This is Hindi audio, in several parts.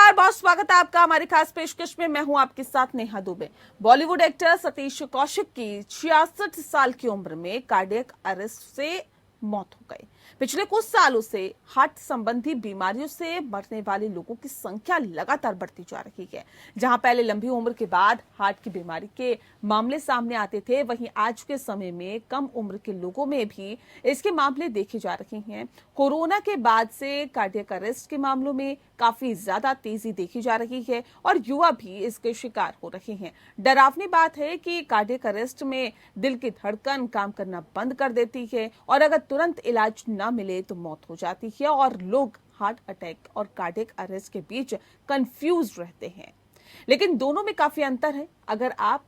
नमस्कार, बहुत स्वागत है आपका हमारी खास पेशकश में। मैं हूं आपके साथ नेहा दुबे। बॉलीवुड एक्टर सतीश कौशिक की 66 साल की उम्र में कार्डियक अरेस्ट से मौत हो गई। पिछले कुछ सालों से हार्ट संबंधी बीमारियों से मरने वाले लोगों की संख्या लगातार बढ़ती जा रही है। जहां पहले लंबी उम्र के बाद हार्ट की बीमारी के मामले सामने आते थे, वहीं आज के समय में कम उम्र के लोगों में भी इसके मामले देखे जा रहे हैं। कोरोना के बाद से कार्डियक अरेस्ट के मामलों में काफी ज्यादा तेजी देखी जा रही है और युवा भी इसके शिकार हो रहे हैं। डरावनी बात है कि कार्डियक अरेस्ट में दिल की धड़कन काम करना बंद कर देती है और अगर तुरंत इलाज न मिले तो मौत हो जाती है और लोग हार्ट अटैक और कार्डियक अरेस्ट के बीच कंफ्यूज रहते हैं। लेकिन दोनों में काफी अंतर है। अगर आप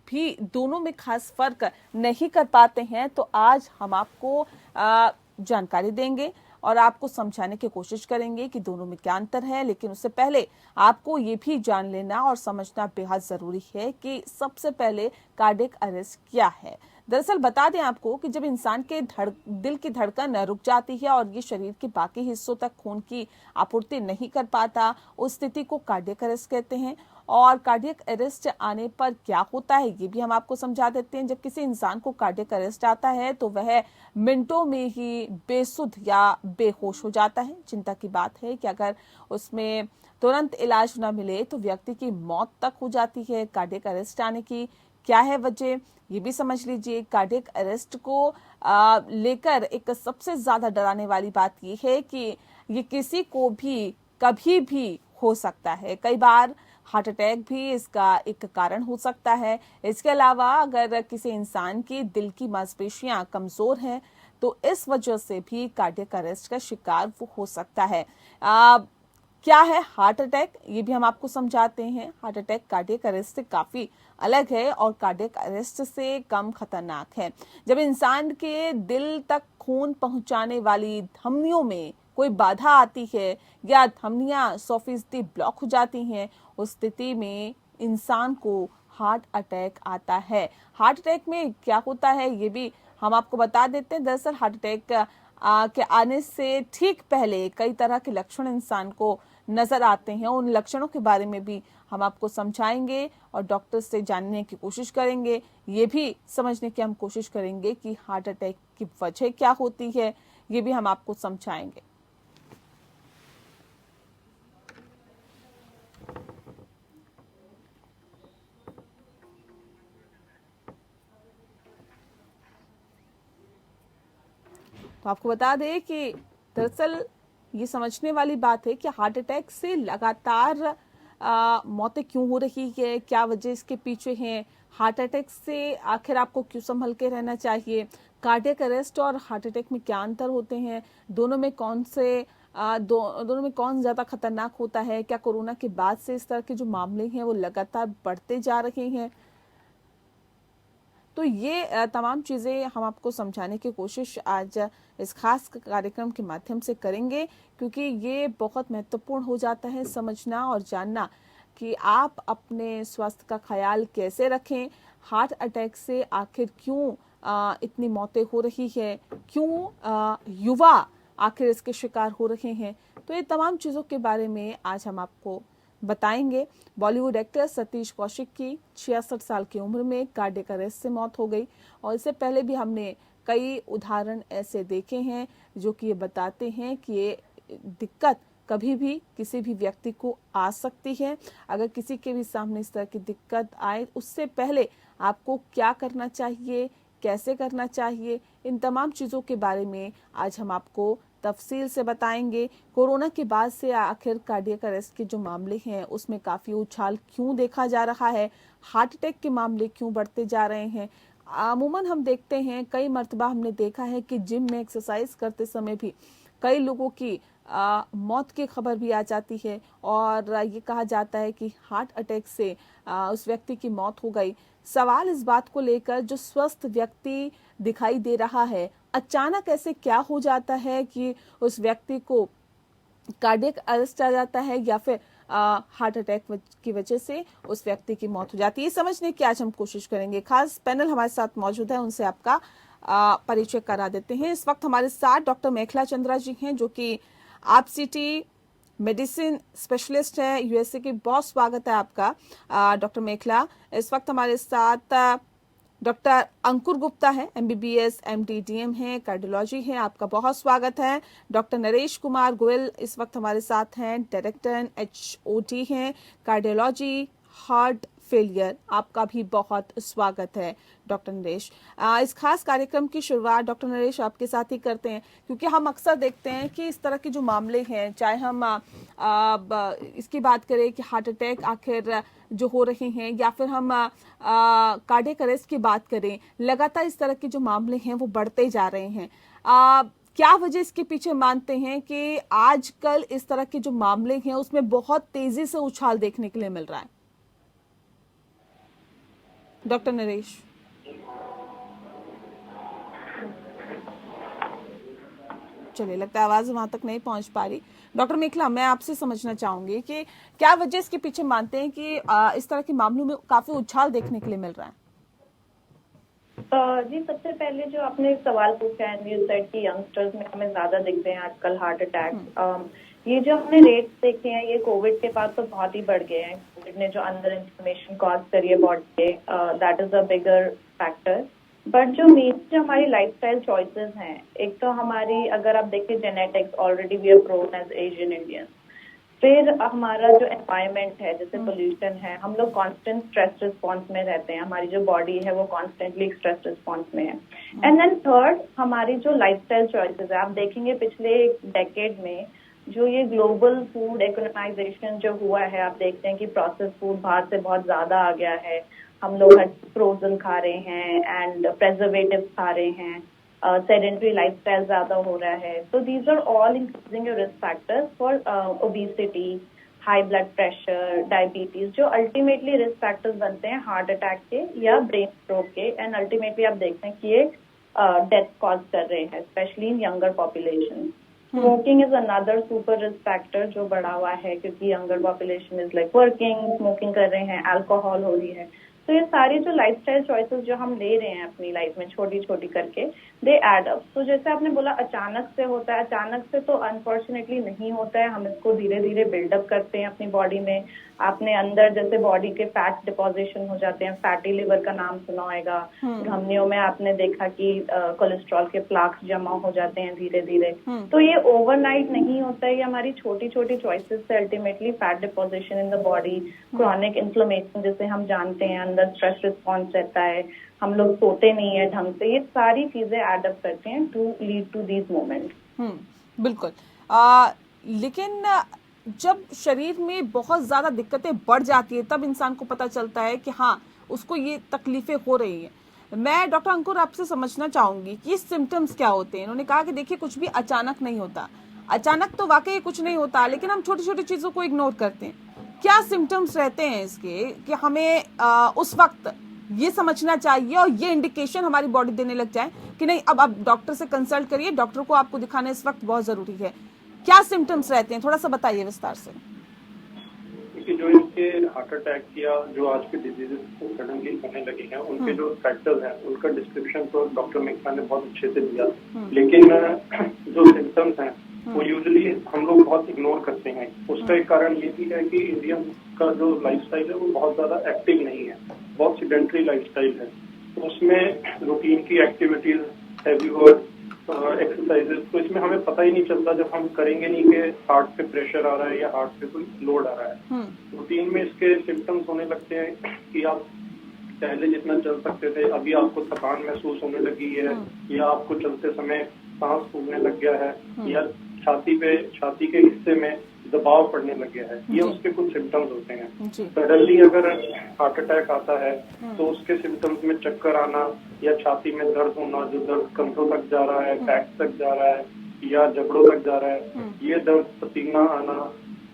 भी दोनों में खास फर्क नहीं कर पाते हैं तो आज हम आपको जानकारी देंगे और आपको समझाने की कोशिश करेंगे कि दोनों में क्या अंतर है। लेकिन उससे पहले आपको ये भी जान लेना और समझना बेहद जरूरी है कि सबसे पहले कार्डियक अरेस्ट क्या है। दरअसल बता दें आपको कि जब इंसान के दिल की धड़कन रुक जाती है और ये शरीर के बाकी हिस्सों तक खून की आपूर्ति नहीं कर पाता, उस स्थिति को कार्डियक अरेस्ट कहते हैं। और कार्डियक अरेस्ट आने पर क्या होता है ये भी हम आपको समझा देते हैं। जब किसी इंसान को कार्डियक अरेस्ट आता है तो वह मिनटों में ही बेसुध या बेहोश हो जाता है। चिंता की बात है कि अगर उसमें तुरंत इलाज न मिले तो व्यक्ति की मौत तक हो जाती है। कार्डियक अरेस्ट आने की क्या है वजह, ये भी समझ लीजिए। कार्डियक अरेस्ट को लेकर एक सबसे ज्यादा डराने वाली बात ये है कि ये किसी को भी कभी भी हो सकता है। कई बार हार्ट अटैक भी इसका एक कारण हो सकता है। इसके अलावा अगर किसी इंसान की दिल की मांसपेशियां कमजोर हैं तो इस वजह से भी कार्डियक अरेस्ट का शिकार वो हो सकता है। क्या है हार्ट अटैक, ये भी हम आपको समझाते हैं। हार्ट अटैक कार्डियक अरेस्ट से काफी अलग है और कार्डियक अरेस्ट से कम खतरनाक है। जब इंसान के दिल तक खून पहुंचाने वाली धमनियों में कोई बाधा आती है या धमनियां 100% ब्लॉक हो जाती हैं, उस स्थिति में इंसान को हार्ट अटैक आता है। हार्ट अटैक में क्या होता है ये भी हम आपको बता देते हैं। दरअसल हार्ट अटैक के आने से ठीक पहले कई तरह के लक्षण इंसान को नजर आते हैं। उन लक्षणों के बारे में भी हम आपको समझाएंगे और डॉक्टर से जानने की कोशिश करेंगे। ये भी समझने की हम कोशिश करेंगे कि हार्ट अटैक की वजह क्या होती है, ये भी हम आपको समझाएंगे। तो आपको बता दें कि दरअसल ये समझने वाली बात है कि हार्ट अटैक से लगातार मौतें क्यों हो रही है, क्या वजह इसके पीछे है। हार्ट अटैक से आखिर आपको क्यों संभल के रहना चाहिए। कार्डियक अरेस्ट और हार्ट अटैक में क्या अंतर होते हैं, दोनों में दोनों में कौन ज्यादा खतरनाक होता है। क्या कोरोना के बाद से इस तरह के जो मामले हैं वो लगातार बढ़ते जा रहे हैं। तो ये तमाम चीजें हम आपको समझाने की कोशिश आज इस खास कार्यक्रम के माध्यम से करेंगे, क्योंकि ये बहुत महत्वपूर्ण हो जाता है समझना और जानना कि आप अपने स्वास्थ्य का ख्याल कैसे रखें। हार्ट अटैक से आखिर क्यों इतनी मौतें हो रही है, क्यों युवा आखिर इसके शिकार हो रहे हैं। तो ये तमाम चीजों के बारे में आज हम आपको बताएंगे। बॉलीवुड एक्टर सतीश कौशिक की 66 साल की उम्र में कार्डियक अरेस्ट से मौत हो गई और इससे पहले भी हमने कई उदाहरण ऐसे देखे हैं जो कि ये बताते हैं कि ये दिक्कत कभी भी किसी भी व्यक्ति को आ सकती है। अगर किसी के भी सामने इस तरह की दिक्कत आए, उससे पहले आपको क्या करना चाहिए, कैसे करना चाहिए, इन तमाम चीजों के बारे में आज हम आपको तफसील से बताएंगे। कोरोना के बाद से आखिर कार्डियक अरेस्ट के जो मामले हैं उसमें काफी उछाल क्यों देखा जा रहा है, हार्ट अटैक के मामले क्यों बढ़ते जा रहे हैं। अमूमन हम देखते हैं, कई मर्तबा हमने देखा है कि जिम में एक्सरसाइज करते समय भी कई लोगों की मौत की खबर भी आ जाती है और ये कहा जाता है कि हार्ट अटैक से उस व्यक्ति की मौत हो गई। सवाल इस बात को लेकर जो स्वस्थ व्यक्ति दिखाई दे रहा है, अचानक ऐसे क्या हो जाता है कि उस व्यक्ति को कार्डियक अरेस्ट आ जाता है या फिर हार्ट अटैक की वजह से उस व्यक्ति की मौत हो जाती है। समझने की आज हम कोशिश करेंगे। खास पैनल हमारे साथ मौजूद है, उनसे आपका परिचय करा देते हैं। इस वक्त हमारे साथ डॉक्टर मेखला चंद्रा जी हैं जो कि आप सिटी मेडिसिन स्पेशलिस्ट है यूएसए की। बहुत स्वागत है आपका डॉक्टर मेखला। इस वक्त हमारे साथ डॉक्टर अंकुर गुप्ता है, एमबीबीएस एमडी डीएम है, कार्डियोलॉजी है, आपका बहुत स्वागत है। डॉक्टर नरेश कुमार गोयल इस वक्त हमारे साथ हैं, डायरेक्टर एचओटी हैं, कार्डियोलॉजी हार्ट फेलियर, आपका भी बहुत स्वागत है डॉक्टर नरेश। इस खास कार्यक्रम की शुरुआत डॉक्टर नरेश आपके साथ ही करते हैं, क्योंकि हम अक्सर देखते हैं कि इस तरह के जो मामले हैं, चाहे हम इसकी बात करें कि हार्ट अटैक आखिर जो हो रहे हैं, या फिर हम कार्डियक अरेस्ट की बात करें, लगातार इस तरह के जो मामले हैं वो बढ़ते जा रहे हैं। क्या वजह इसके पीछे मानते हैं कि आजकल इस तरह के जो मामले हैं उसमें बहुत तेजी से उछाल देखने के लिए मिल रहा है? डॉक्टर नरेश। चलिए, लगता है आवाज वहां तक नहीं पहुंच पा रही। डॉक्टर मेखला, मैं आपसे समझना चाहूंगी कि क्या वजह इसके पीछे मानते हैं कि इस तरह के मामलों में काफी उछाल देखने के लिए मिल रहा है? जी, सबसे पहले जो आपने सवाल पूछा है, न्यूज सेट की यंगस्टर्स में हमें ज्यादा दिखते हैं आजकल हार्ट अटैक। ये जो हमने रेट देखे हैं ये कोविड के बाद तो बहुत ही बढ़ गए हैं। कोविड ने जो अंदर इन्फ्लेमेशन कॉज करी है बॉडी के, that is a bigger factor. But जो मेन जो हमारी लाइफस्टाइल चॉइसेस हैं, एक तो हमारी अगर आप देखिए genetics, already we are prone as Asian Indians. फिर हमारा जो एनवायरमेंट है, जैसे पोल्यूशन है, हम लोग कांस्टेंट स्ट्रेस रिस्पॉन्स में रहते हैं, हमारी जो बॉडी है वो कांस्टेंटली स्ट्रेस रिस्पॉन्स में है। एंड देन थर्ड, हमारी जो लाइफस्टाइल चॉइसेस है, आप देखेंगे पिछले डेकेड में जो ये ग्लोबल फूड इकोनॉमाइजेशन जो हुआ है, आप देखते हैं कि प्रोसेस फूड बाहर से बहुत ज्यादा आ गया है। हम लोग फ्रोजन खा रहे हैं एंड प्रेजर्वेटिव खा रहे हैं, सेडेंटरी लाइफस्टाइल ज्यादा हो रहा है। तो these are all increasing your risk factors for obesity, high blood pressure, diabetes, जो अल्टीमेटली रिस्क फैक्टर्स बनते हैं हार्ट अटैक के या ब्रेन स्ट्रोक के। एंड अल्टीमेटली आप देखते हैं कि ये डेथ कॉज कर रहे हैं, specially in younger population. Smoking is another super risk factor जो बढ़ा हुआ है, क्योंकि younger population is like working, smoking कर रहे हैं, अल्कोहल हो रही है। तो ये सारी जो लाइफस्टाइल चॉइसेस जो हम ले रहे हैं अपनी लाइफ में छोटी छोटी करके, दे एड अप। तो जैसे आपने बोला अचानक से होता है, अचानक से तो अनफॉर्चुनेटली नहीं होता है, हम इसको धीरे धीरे बिल्डअप करते हैं अपनी बॉडी में। आपने अंदर जैसे बॉडी के फैट डिपोजिशन हो जाते हैं, फैटी लिवर का नाम सुना होगा, धमनियों में आपने देखा कि कोलेस्ट्रॉल के प्लाक्स जमा हो जाते हैं धीरे धीरे। तो ये ओवरनाइट नहीं होता है, ये हमारी छोटी छोटी चॉइसेस से ultimately fat deposition in the body, chronic inflammation जिसे हम जानते हैं, अंदर स्ट्रेस रिस्पॉन्स रहता है, हम लोग सोते नहीं है ढंग से, ये सारी चीजें एड अप करते हैं to lead to these moments. बिल्कुल। लेकिन जब शरीर में बहुत ज्यादा दिक्कतें बढ़ जाती है तब इंसान को पता चलता है कि हाँ, उसको ये तकलीफें हो रही हैं। मैं डॉक्टर अंकुर आपसे समझना चाहूंगी कि सिम्टम्स क्या होते हैं। उन्होंने कहा कि देखिए कुछ भी अचानक नहीं होता, अचानक तो वाकई कुछ नहीं होता, लेकिन हम छोटी छोटी चीजों को इग्नोर करते हैं। क्या सिम्टम्स रहते हैं इसके कि हमें उस वक्त ये समझना चाहिए और ये इंडिकेशन हमारी बॉडी देने लग जाए कि नहीं, अब आप डॉक्टर से कंसल्ट करिए, डॉक्टर को आपको दिखाना इस वक्त बहुत जरूरी है? क्या सिम्टम्स रहते हैं, थोड़ा सा बताइए विस्तार से। जो इनके हार्ट अटैक या जो आज के डिजीजेस सडनली होने लगे हैं, उनके जो फैक्टर्स हैं उनका डिस्क्रिप्शन तो डॉक्टर मेखला ने बहुत अच्छे से दिया, लेकिन जो सिम्टम्स हैं वो यूजुअली हम लोग बहुत इग्नोर करते हैं। उसका एक कारण ये भी है कि इंडियन का जो लाइफस्टाइल है वो बहुत ज्यादा एक्टिव नहीं है, बहुत सीडेंटरी लाइफस्टाइल है। तो उसमें रूटीन की एक्टिविटीज, हैवी वर्क, एक्सरसाइजेस, तो इसमें हमें पता ही नहीं चलता जब हम करेंगे नहीं कि हार्ट पे प्रेशर आ रहा है या हार्ट पे कोई लोड आ रहा है। रूटीन में इसके सिम्टम्स होने लगते हैं कि आप पहले जितना चल सकते थे अभी आपको थकान महसूस होने लगी है, या आपको चलते समय सांस फूलने लग गया है, या छाती के हिस्से में दबाव पड़ने लग गया है। ये उसके कुछ सिम्टम्स होते हैं। सडनली अगर हार्ट अटैक आता है तो उसके सिम्टम्स में चक्कर आना या छाती में दर्द होना, जो दर्द कंधों तक जा रहा है, बैक तक जा रहा है या जबड़ों तक जा रहा है, ये दर्द, पसीना आना,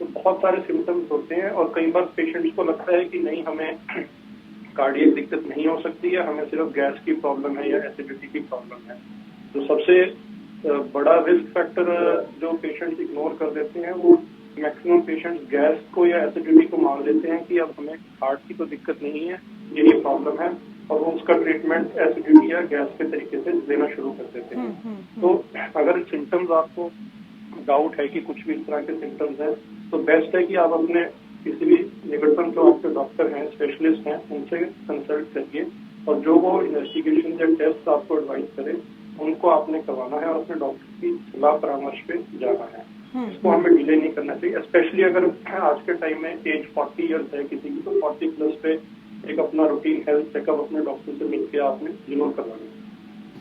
तो बहुत सारे सिम्टम्स होते हैं। और कई बार पेशेंट्स को लगता है कि नहीं, हमें कार्डियक दिक्कत नहीं हो सकती है, हमें सिर्फ गैस की प्रॉब्लम है या एसिडिटी की प्रॉब्लम है। तो सबसे बड़ा रिस्क फैक्टर जो पेशेंट्स इग्नोर कर देते हैं, वो मैक्सिमम पेशेंट्स गैस को या एसिडिटी को मान लेते हैं कि अब हमें हार्ट की तो दिक्कत नहीं है, यही प्रॉब्लम है, और वो उसका ट्रीटमेंट एसिडिटी या गैस के तरीके से देना शुरू कर देते हैं। तो अगर सिम्टम्स आपको डाउट है कि कुछ भी इस तरह के सिम्टम्स हैं, तो बेस्ट है कि आप अपने किसी भी निकटतम जो आपके डॉक्टर हैं, स्पेशलिस्ट हैं, उनसे कंसल्ट करिए और जो वो इन्वेस्टिगेशन या टेस्ट आपको एडवाइस करें उनको आपने करवाना है और अपने डॉक्टर की सलाह परामर्श पे जाना है। इसको हमें डिले नहीं करना चाहिए, स्पेशली अगर आज के टाइम में एज 40 ईयर्स है किसी की, तो 40 प्लस पे एक अपना रूटीन हेल्थ चेकअप अपने डॉक्टर से मिलकर आपने जरूर करवाना है।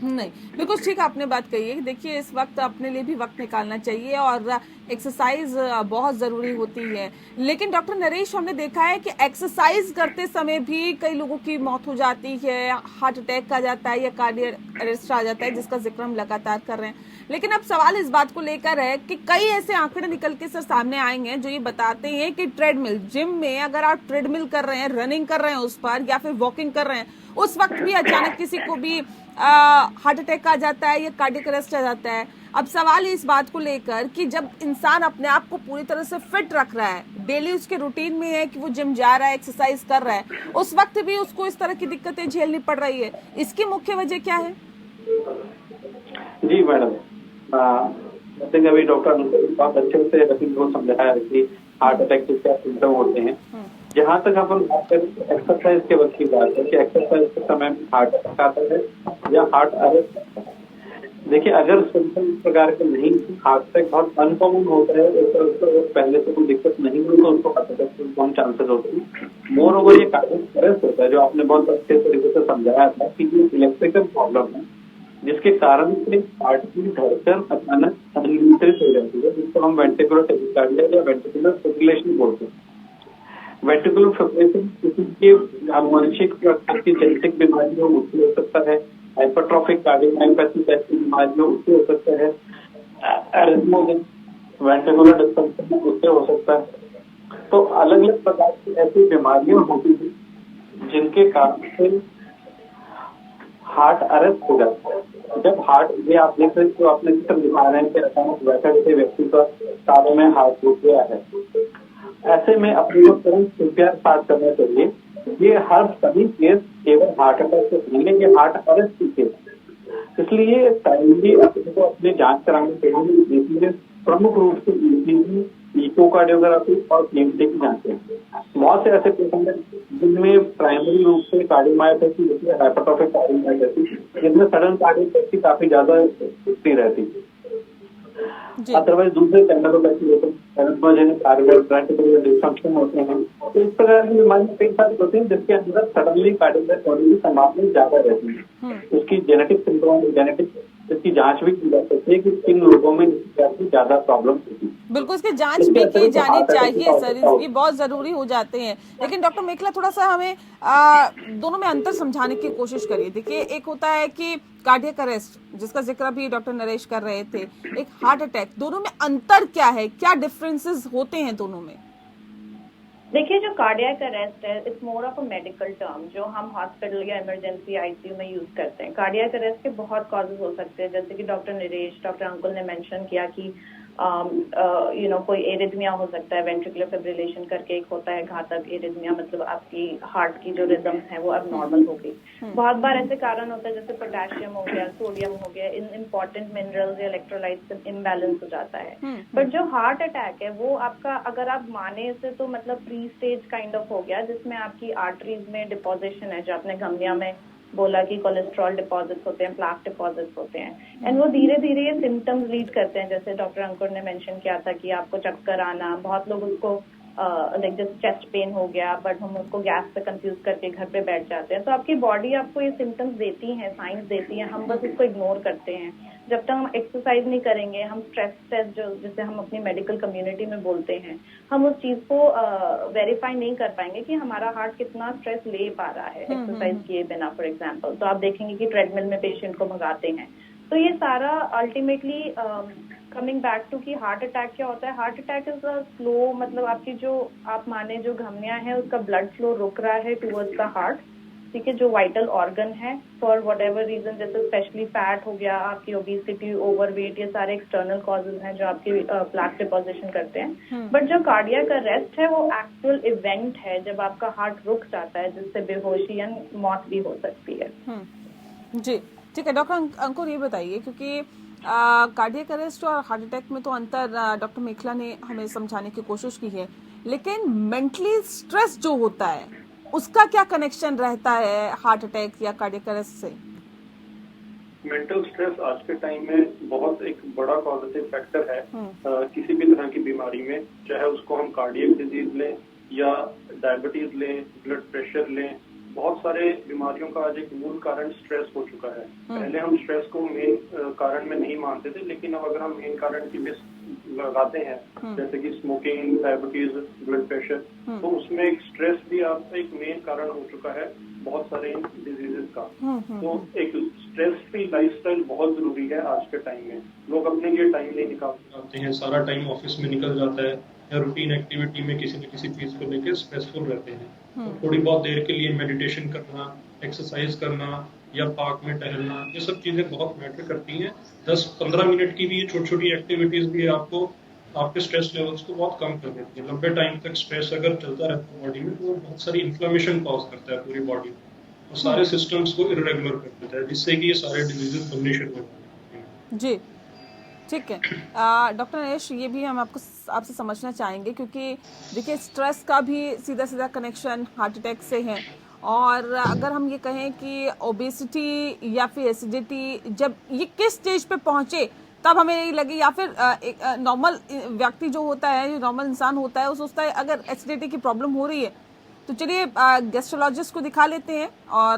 नहीं, बिल्कुल ठीक आपने बात कही है। देखिए, इस वक्त अपने लिए भी वक्त निकालना चाहिए और एक्सरसाइज बहुत जरूरी होती है। लेकिन डॉक्टर नरेश, हमने देखा है कि एक्सरसाइज करते समय भी कई लोगों की मौत हो जाती है, हार्ट अटैक आ जाता है या कार्डियक अरेस्ट आ जाता है, जिसका जिक्र हम लगातार कर रहे हैं। लेकिन अब सवाल इस बात को लेकर है कि कई ऐसे आंकड़े निकल के सर सामने आएंगे जो ये बताते हैं कि ट्रेडमिल, जिम में अगर आप ट्रेडमिल कर रहे हैं, रनिंग कर रहे हैं उस पर, या फिर वॉकिंग कर रहे हैं, उस वक्त भी अचानक किसी को भी हार्ट अटैक आ जाता है या कार्डियक अरेस्ट आ जाता है। अब सवाल इस बात को लेकर कि जब इंसान अपने आप को पूरी तरह से फिट रख रहा है, डेली उसके रूटीन में है कि वो जिम जा रहा है, एक्सरसाइज कर रहा है, उस वक्त भी उसको इस तरह की दिक्कतें झेलनी पड़ रही है, इसकी मुख्य वजह क्या है? जी मैडम, जैसे कि अभी डॉक्टर बहुत अच्छे से को समझाया है कि हार्ट अटैक के क्या सिम्टम होते हैं। जहाँ तक अपन बात करें एक्सरसाइज के वक्त की बात है कि एक्सरसाइज के समय में हार्ट अटैक आता है या हार्ट अरेस्ट आता है। देखिए, अगर सिम्टम इस प्रकार के नहीं, हार्ट अटैक बहुत अनकॉमन होता है, उसको पहले से कोई दिक्कत नहीं हुई तो उसको हार्ट अटैक के कम चांसेस होते हैं। मोर ओवर ये कार्डियक अरेस्ट होता है, जो आपने बहुत अच्छे तरीके से समझाया था कि ये इलेक्ट्रिकल प्रॉब्लम है जिसके कारण से हार्ट की धड़कन अचानक अनियंत्रित हो जाती है, जिसको हम वेंट्रिकुलर टेकिकार्डिया या वेंट्रिकुलर फिब्रिलेशन बोलते हैं। वेंट्रिकुलर फिब्रिलेशन किसी के आनुवंशिक की जेनेटिक बीमारी हो उससे हो सकता है, हाइपरट्रॉफिक कार्डियोमायोपैथी जैसी बीमारी हो उससे हो सकता है, एरिथमिया वेंट्रिकुलर डिस्फंक्शन उससे हो सकता है। तो अलग अलग प्रकार की ऐसी बीमारियां होती हैं जिनके कारण से हार्ट अरेस्ट हो जाता है। जब हार्ट, ये आप देख रहे हो, आपने जिक्र दिखा रहे हैं कि अचानक बैठे बैठे व्यक्ति का सालों में हार्ट रुक गया है, ऐसे में अपने को तुरंत सीपीआर स्टार्ट करना चाहिए। ये हर सभी केस केवल हार्ट अटैक से नहीं है, ये हार्ट अरेस्ट की केस है। इसलिए टाइमली अपने को अपनी जांच करानी चाहिए। इसलिए प्रमुख रूप से ईसीजी, इकोकार्डियोग्राफी और ईएमटी की जांचें। बहुत से ऐसे पेशेंट हैं जिनमें प्राइमरी रूप से कार्डियोमायोपैथी होती है, हाइपरट्रॉफिक कार्डियोमायोपैथी, जिनमें सडन कार्डियोपैथी काफी ज्यादा दिखती रहती है। अदरवाइज दूसरे कैंडलोपैथी होते हैं, डिस्फंक्शन होते हैं। तो इस प्रकार की बीमारियां कई सारी होती हैं जिसके अंदर सडनली कार्डियक की संभावना ज्यादा रहती है। उसकी जेनेटिक सिम्टम, जेनेटिक इसकी जांच भी की जा सकती है कि किन लोगों में ज्यादा प्रॉब्लम होती है। बिल्कुल, इसकी जांच भी की जानी चाहिए सर, ये बहुत जरूरी हो जाते हैं। लेकिन डॉक्टर मेखला, थोड़ा सा हमें दोनों में अंतर समझाने की कोशिश करिए। देखिए, एक होता है कि कार्डियक अरेस्ट, जिसका जिक्र अभी डॉक्टर नरेश कर रहे थे, एक हार्ट अटैक, दोनों में अंतर क्या है, क्या डिफरेंसेस होते हैं दोनों में? देखिए, जो कार्डियक अरेस्ट है, it's more of a medical term जो हम हॉस्पिटल या इमरजेंसी आईसीयू में यूज करते हैं। कार्डियक अरेस्ट के बहुत कॉजेज हो सकते हैं, जैसे कि डॉक्टर नरेश, डॉक्टर अंकुल ने मेंशन किया कि कोई एरिथमिया हो सकता है, वेंट्रिकुलर फिब्रिलेशन करके एक होता है घातक एरिथमिया, मतलब आपकी हार्ट की जो रिदम्स है वो अब नॉर्मल हो गई। बहुत बार ऐसे कारण होता है जैसे पोटेशियम हो गया, सोडियम हो गया, इन इम्पोर्टेंट मिनरल्स या इलेक्ट्रोलाइट्स इम्बैलेंस हो जाता है। बट जो हार्ट अटैक है वो आपका, अगर आप माने इसे तो मतलब प्री स्टेज काइंड ऑफ हो गया, जिसमें आपकी आर्टरीज में डिपोजिशन है, जो आपने गम्या में बोला कि कोलेस्ट्रॉल डिपॉजिट्स होते हैं, प्लाक डिपॉजिट्स होते हैं, एंड वो धीरे धीरे ये सिम्टम्स लीड करते हैं। जैसे डॉक्टर अंकुर ने मेंशन किया था कि आपको चक्कर आना, बहुत लोग उसको लाइक जैसे चेस्ट पेन हो गया, बट हम उसको गैस से कंफ्यूज करके घर पे बैठ जाते हैं। तो आपकी बॉडी आपको ये सिम्टम्स देती है, साइंस देती है, हम बस उसको इग्नोर करते हैं। जब तक हम एक्सरसाइज नहीं करेंगे, हम स्ट्रेस टेस्ट जो जिसे हम अपनी मेडिकल कम्युनिटी में बोलते हैं, हम उस चीज को वेरीफाई नहीं कर पाएंगे कि हमारा हार्ट कितना स्ट्रेस ले पा रहा है एक्सरसाइज किए बिना। फॉर एग्जाम्पल, तो आप देखेंगे कि ट्रेडमिल में पेशेंट को भगाते हैं। तो ये सारा अल्टीमेटली कमिंग बैक टू कि हार्ट अटैक क्या होता है। Heart attack is a slow, मतलब आपकी जो आप माने जो धमनियां है उसका ब्लड फ्लो रुक रहा है टुवर्ड्स द हार्ट, ठीक है, जो वाइटल ऑर्गन है, फॉर वट एवर रीजन, जैसे स्पेशली फैट हो गया, आपकी ओबेसिटी, ओवरवेट, ये सारे एक्सटर्नल कॉजेज हैं जो आपकी प्लाक डिपोजिशन करते हैं। बट जो कार्डियक अरेस्ट है वो एक्चुअल इवेंट है जब आपका हार्ट रुक जाता है, जिससे बेहोशी या मौत भी हो सकती है। जी ठीक है। डॉक्टर अंकुर, ये बताइए, क्योंकि कार्डियक अरेस्ट और हार्ट अटैक में तो अंतर डॉक्टर मेखला ने हमें समझाने की कोशिश की है, लेकिन मेंटली स्ट्रेस जो होता है उसका क्या कनेक्शन रहता है हार्ट अटैक या कार्डियक अरेस्ट से? मेंटल स्ट्रेस आज के टाइम में बहुत एक बड़ा पॉजिटिव फैक्टर है किसी भी तरह की बीमारी में, चाहे उसको हम कार्डियक डिजीज लें या डायबिटीज लें, ब्लड प्रेशर लें। बहुत सारे बीमारियों का आज एक मूल कारण स्ट्रेस हो चुका है। पहले हम स्ट्रेस को मेन कारण में नहीं मानते थे, लेकिन अब अगर हम मेन कारण की लिस्ट लगाते हैं, जैसे कि स्मोकिंग, डायबिटीज, ब्लड प्रेशर, तो उसमें एक स्ट्रेस भी आपका एक मेन कारण हो चुका है बहुत सारे डिजीजेस का। तो एक स्ट्रेस फ्री लाइफस्टाइल बहुत जरूरी है आज के टाइम में। लोग अपने लिए टाइम नहीं निकाल पाते हैं, सारा टाइम ऑफिस में निकल जाता है या रूटीन एक्टिविटी में किसी न किसी चीज को लेकर स्ट्रेसफुल रहते हैं। तो थोड़ी बहुत देर के लिए मेडिटेशन करना, एक्सरसाइज करना या पार्क में टहलना, ये सब चीजें बहुत मैटर करती हैं। 10-15 मिनट की भी ये छोटी छोटी एक्टिविटीज भी आपको आपके स्ट्रेस लेवल्स को बहुत कम कर देती है। लंबे टाइम तक स्ट्रेस अगर चलता रहता है बॉडी में तो वो बहुत सारी इन्फ्लेमेशन कॉज करता है पूरी बॉडी में और सारे सिस्टम्स को इरेगुलर कर देता है, जिससे कि ये सारे डिजीजेस बनने शुरू हो जाते हैं। जी, ठीक है। डॉक्टर नरेश, ये भी हम आपसे समझना चाहेंगे, क्योंकि देखिए स्ट्रेस का भी सीधा सीधा कनेक्शन हार्ट अटैक से है। और अगर हम ये कहें कि ओबेसिटी या फिर एसिडिटी जब ये किस स्टेज पे पहुंचे तब हमें ये लगे, या फिर एक नॉर्मल व्यक्ति जो होता है, जो नॉर्मल इंसान होता है, वो सोचता है अगर एसिडिटी की प्रॉब्लम हो रही है तो चलिए गैस्ट्रोलॉजिस्ट को दिखा लेते हैं और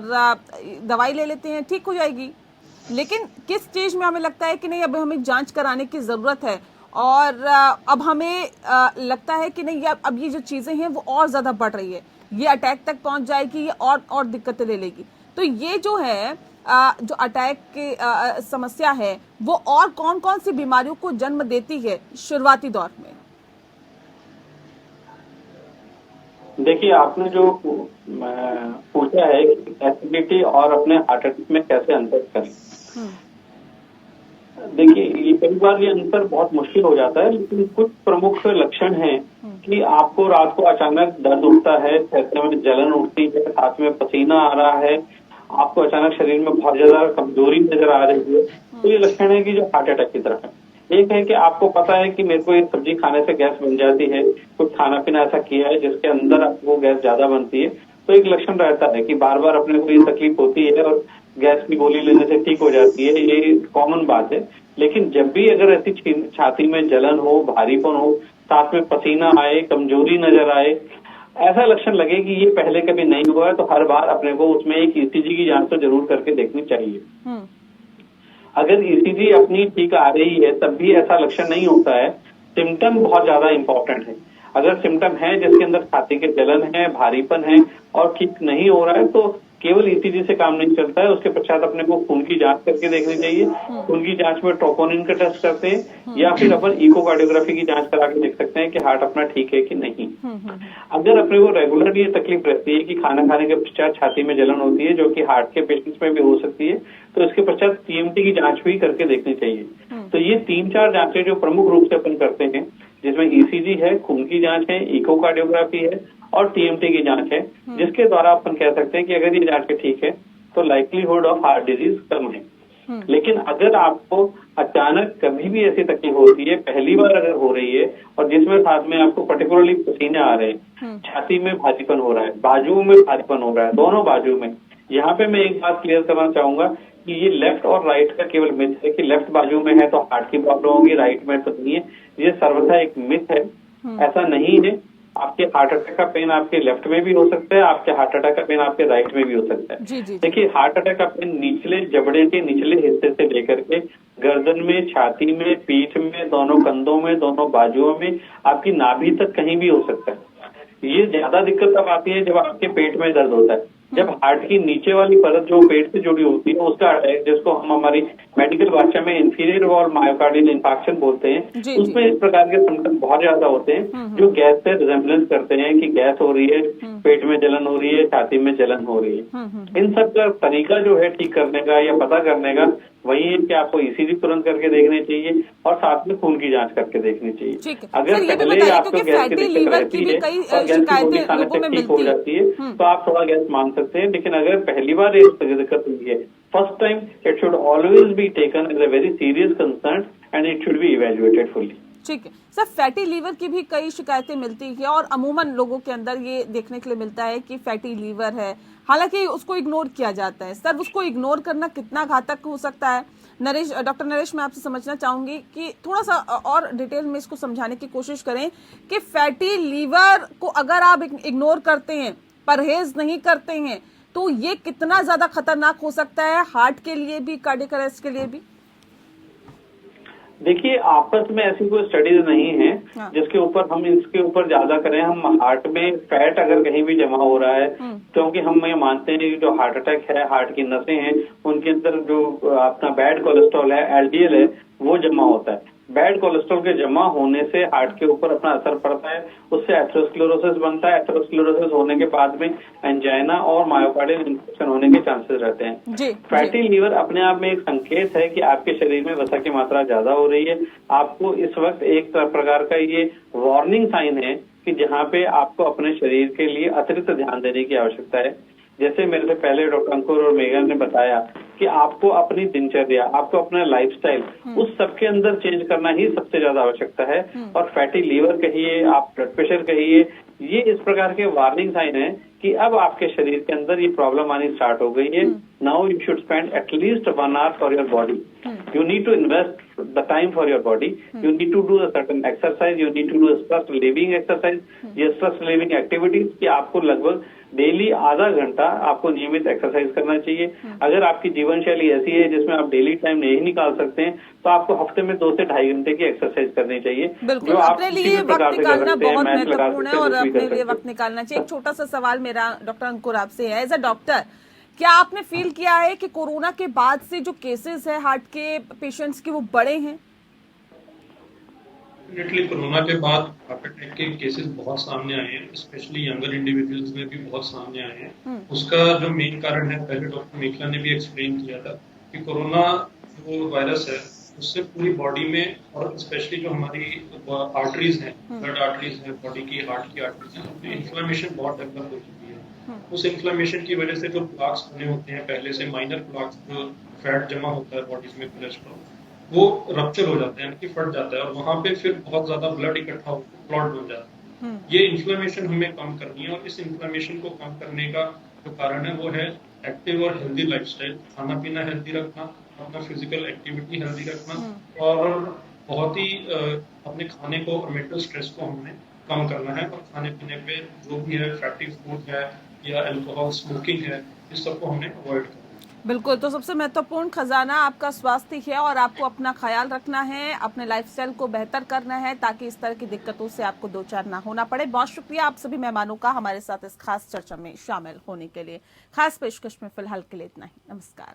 दवाई ले लेते हैं, ठीक हो जाएगी। लेकिन किस स्टेज में हमें लगता है कि नहीं, अब हमें जांच कराने की ज़रूरत है और अब हमें लगता है कि नहीं, अब ये जो चीज़ें हैं वो और ज़्यादा बढ़ रही है, ये अटैक तक पहुंच जाएगी, ये और दिक्कतें ले लेगी। तो ये जो है जो अटैक की समस्या है वो और कौन कौन सी बीमारियों को जन्म देती है शुरुआती दौर में? देखिए, आपने जो पूछा है कि एसिडिटी और अपने हार्ट अटैक में कैसे अंतर करें। देखिए, ये कई बार ये अंतर बहुत मुश्किल हो जाता है, लेकिन कुछ प्रमुख लक्षण हैं कि आपको रात को अचानक दर्द उठता है, फेफड़े में जलन उठती है, साथ में पसीना आ रहा है, आपको अचानक शरीर में बहुत ज्यादा कमजोरी नजर आ रही है, तो ये लक्षण है कि जो हार्ट अटैक की तरफ है। एक है कि आपको पता है कि मेरे को ये सब्जी खाने से गैस बन जाती है, कुछ खाना पीना ऐसा किया है जिसके अंदर आपको गैस ज्यादा बनती है, तो एक लक्षण रहता है कि बार बार अपने को ये तकलीफ होती है और गैस की गोली लेने से ठीक हो जाती है, ये कॉमन बात है। लेकिन जब भी अगर ऐसी छाती में जलन हो, भारीपन हो, साथ में पसीना आए, कमजोरी नजर आए, ऐसा लक्षण लगे कि ये पहले कभी नहीं हुआ है, तो हर बार अपने को उसमें एक ईसीजी की जांच तो जरूर करके देखनी चाहिए। अगर ईसीजी अपनी ठीक आ रही है तब भी ऐसा लक्षण नहीं होता है, सिम्टम बहुत ज्यादा इंपॉर्टेंट है। अगर सिम्टम है जिसके अंदर छाती के जलन है, भारीपन है और ठीक नहीं हो रहा है, तो केवल ईसीजी से काम नहीं चलता है। उसके पश्चात अपने को खून की जांच करके देखनी चाहिए। खून की जांच में ट्रोपोनिन का टेस्ट करते हैं या फिर अपन इकोकार्डियोग्राफी की जांच करा के देख सकते हैं कि हार्ट अपना ठीक है कि नहीं। अगर अपने को रेगुलर ये तकलीफ रहती है कि खाना खाने के पश्चात छाती में जलन होती है, जो कि हार्ट के पेशेंट्स में भी हो सकती है, तो इसके पश्चात टीएमटी की जांच भी करके देखनी चाहिए। तो ये 3-4 जांचें जो प्रमुख रूप से अपन करते हैं, जिसमें ईसीजी है, खून की जांच है, इकोकार्डियोग्राफी है और टीएमटी की जांच है, जिसके द्वारा अपन कह सकते हैं कि अगर ये जांच ठीक है तो लाइक्लीहुड ऑफ हार्ट डिजीज कम है। लेकिन अगर आपको अचानक कभी भी ऐसी तकलीफ होती है, पहली बार अगर हो रही है और जिसमें साथ में आपको पर्टिकुलरली पसीने आ रहे हैं, छाती में भारीपन हो रहा है, बाजुओं में भारीपन हो रहा है, दोनों बाजू में, यहाँ पे मैं एक बात क्लियर करना चाहूंगा कि ये लेफ्ट और राइट का केवल मिथ है कि लेफ्ट बाजू में है तो हार्ट की प्रॉब्लम होगी, राइट में तो नहीं है। ये सर्वथा एक मिथ है, ऐसा नहीं है। आपके हार्ट अटैक का पेन आपके लेफ्ट में भी हो सकता है, आपके हार्ट अटैक का पेन आपके राइट में भी हो सकता है। देखिए, हार्ट अटैक का पेन निचले जबड़े के निचले हिस्से से लेकर के गर्दन में, छाती में, पीठ में, दोनों कंधों में, दोनों बाजुओं में, आपकी नाभि तक कहीं भी हो सकता है। ये ज्यादा दिक्कत तब आती है जब आपके पेट में दर्द होता है, जब हार्ट की नीचे वाली परत जो पेट से जुड़ी होती है उसका अटैक, जिसको हम हमारी मेडिकल भाषा में इंफीरियर वॉल मायोकार्डियल इंफार्क्शन बोलते हैं, उसमें इस प्रकार के सिम्टम बहुत ज्यादा होते हैं जो गैस से रिजेम्बलेंस करते हैं कि गैस हो रही है, पेट में जलन हो रही है, छाती में जलन हो रही है। इन सब का तरीका जो है ठीक करने का या पता करने का वही है कि आपको ईसीजी तुरंत करके देखने चाहिए और साथ में खून की जांच करके देखनी चाहिए। अगर पहले आपको गैस की दिक्कत रहती है और गैस की गोली खाने से ठीक हो जाती है तो आप थोड़ा गैस मान सकते हैं। लेकिन अगर पहली बार ये दिक्कत हुई है first time it should always be taken as a very serious concern and it should be evaluated fully. ठीक है सर, फैटी लीवर की भी कई शिकायतें मिलती है और अमूमन लोगों के अंदर ये देखने के लिए मिलता है कि फैटी लीवर है, हालांकि उसको इग्नोर किया जाता है। सर, उसको इग्नोर करना कितना घातक हो सकता है? डॉक्टर नरेश, मैं आपसे समझना चाहूंगी कि थोड़ा सा और डिटेल में इसको समझाने की कोशिश करें कि फैटी लीवर को अगर आप इग्नोर करते हैं, परहेज नहीं करते हैं, तो ये कितना ज्यादा खतरनाक हो सकता है हार्ट के लिए भी, कार्डियक अरेस्ट के लिए भी? देखिए, आपस में ऐसी कोई स्टडीज नहीं है जिसके ऊपर हम इसके ऊपर ज्यादा करें। हम हार्ट में फैट अगर कहीं भी जमा हो रहा है, क्योंकि हम ये मानते हैं कि जो हार्ट अटैक है, हार्ट की नसें हैं, उनके अंदर जो अपना बैड कोलेस्ट्रॉल है, एलडीएल है, वो जमा होता है। बैड कोलेस्ट्रॉल के जमा होने से हार्ट के ऊपर अपना असर पड़ता है, उससे एथेरोस्क्लेरोसिस बनता है। एथेरोस्क्लेरोसिस होने के बाद में एंजाइना और मायोकार्डियल इन्फेक्शन होने के चांसेस रहते हैं। फैटी लीवर अपने आप में एक संकेत है कि आपके शरीर में वसा की मात्रा ज्यादा हो रही है। आपको इस वक्त एक प्रकार का ये वार्निंग साइन है कि जहाँ पे आपको अपने शरीर के लिए अतिरिक्त ध्यान देने की आवश्यकता है। जैसे मेरे से पहले डॉक्टर अंकुर और मेघन ने बताया कि आपको अपनी दिनचर्या, आपको अपना लाइफस्टाइल, उस सब के अंदर चेंज करना ही सबसे ज्यादा आवश्यकता है। और फैटी लीवर कहिए, आप ब्लड प्रेशर कहिए, ये इस प्रकार के वार्निंग साइन है कि अब आपके शरीर के अंदर ये प्रॉब्लम आनी स्टार्ट हो गई है। Now you should spend at least 1 hour for your body. You need to invest the time for your body. You need to do a certain exercise, you need to do stress living exercise, ये स्ट्रेस लिविंग एक्टिविटीज की आपको लगभग डेली आधा घंटा आपको नियमित एक्सरसाइज करना चाहिए। अगर आपकी जीवन शैली ऐसी है जिसमें आप डेली टाइम नहीं निकाल सकते हैं, तो आपको हफ्ते में 2 से 2.5 घंटे की एक्सरसाइज करनी चाहिए। बिल्कुल, अपने लिए वक्त निकालना बहुत महत्वपूर्ण है और अपने लिए वक्त निकालना चाहिए। एक छोटा सा सवाल मेरा डॉक्टर अंकुर आपसे है, एज अ डॉक्टर, क्या आपने फील किया है कि कोरोना के बाद से जो केसेस है हार्ट के पेशेंट्स के, वो बढ़े हैं? डेफिनेटली कोरोना के बाद हार्ट अटैक के केसेस बहुत सामने आए हैं, स्पेशली यंगर इंडिविजुअल्स में भी बहुत सामने आए हैं। उसका जो मेन कारण है, पहले डॉक्टर मेखला ने भी एक्सप्लेन किया था कि कोरोना जो वायरस है उससे पूरी बॉडी में, और स्पेशली जो हमारी आर्टरीज हैं, ब्लड आर्टरीज हैं, बॉडी की हार्ट की आर्टरीज हैं, उसमें इन्फ्लेमेशन बहुत डेवलप हो चुकी है। उस इन्फ्लेमेशन की वजह से जो प्लाक्स बने होते हैं पहले से, माइनर प्लाक्स, जो फैट जमा होता है बॉडीज में, कोलेस्ट्रॉल, वो रप्चर हो जाता है, यानी कि फट जाता है, और वहां पे फिर बहुत ज्यादा ब्लड इकट्ठा होकर क्लॉट बन जाता है। ये इन्फ्लेमेशन हमें कम करनी है, और इस इन्फ्लेमेशन को कम करने का जो कारण है वो है एक्टिव और हेल्दी लाइफस्टाइल। खाना पीना हेल्दी रखना, अपना फिजिकल एक्टिविटी हेल्दी रखना, और बहुत ही अपने खाने को और मेंटल स्ट्रेस को हमने कम करना है। और खाने पीने पे जो भी है, फैटी फूड है या अल्कोहल, स्मोकिंग है, इस सबको हमने अवॉइड करना है। बिल्कुल, तो सबसे महत्वपूर्ण खजाना आपका स्वास्थ्य है और आपको अपना ख्याल रखना है, अपने लाइफस्टाइल को बेहतर करना है ताकि इस तरह की दिक्कतों से आपको दो चार ना होना पड़े। बहुत शुक्रिया आप सभी मेहमानों का हमारे साथ इस खास चर्चा में शामिल होने के लिए। खास पेशकश में फिलहाल के लिए इतना ही। नमस्कार।